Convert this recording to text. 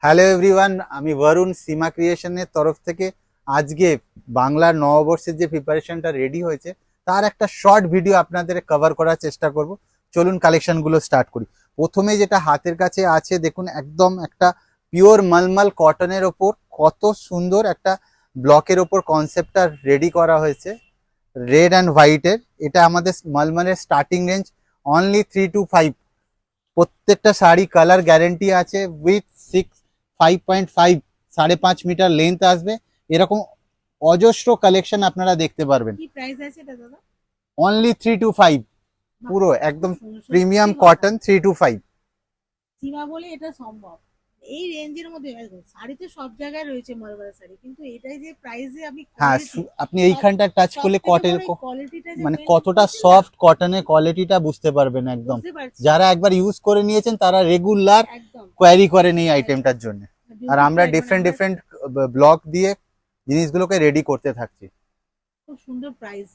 Hello everyone, আমি বরুণ সীমা ক্রিয়েশনের তরফ থেকে আজকে বাংলার নববর্ষের যে প্রিপারেশনটা রেডি হয়েছে তার একটা শর্ট ভিডিও আপনাদের কভার করার চেষ্টা করব। চলুন কালেকশনগুলো স্টার্ট করি। প্রথমে যেটা হাতের কাছে আছে দেখুন, একদম একটা পিওর মলমল কটনের ওপর কত সুন্দর একটা ব্লকের ওপর কনসেপ্টটা রেডি করা হয়েছে রেড অ্যান্ড হোয়াইটের। এটা আমাদের মলমলের স্টার্টিং রেঞ্জ অনলি 3 to 5। প্রত্যেকটা শাড়ি কালার গ্যারেন্টি আছে উইথ 5.5 5.5 মিটার লেন্থ আসবে। এরকম অজস্র কালেকশন আপনারা দেখতে পারবেন। কি প্রাইস আছে এটা দাদা? অনলি 3 to 5, পুরো একদম প্রিমিয়াম সত্যি কথা। Cotton 3 to 5। সীমা বলে এটা সম্ভব এই রেঞ্জের মধ্যে। শাড়ি তো সব জায়গায় রয়েছে মলমলের শাড়ি, কিন্তু এটাই যে প্রাইসে আমি হ্যাঁ, কোয়ালিটি আপনি সব এইখানটা টাচ সব করলে থেকে বড় এই কোয়ালিটিটা যে মানে মেনটেন কতটা করছেন না, সফট কটনের কোয়ালিটিটা বুঝতে পারবেন একদম। বুঝতে পারছি। যারা একবার ইউজ করে নিয়েছেন তারা রেগুলার একদম কোয়ারি করেন এই একদম আইটেমটার জন্য। আর আমরা বিউটিফুল, মানে ডিফারেন্ট আমরা ডিফারেন্ট ব্লক দিয়ে জিনিসগুলোকে রেডি করতে থাকছি। খুব সুন্দর প্রাইস।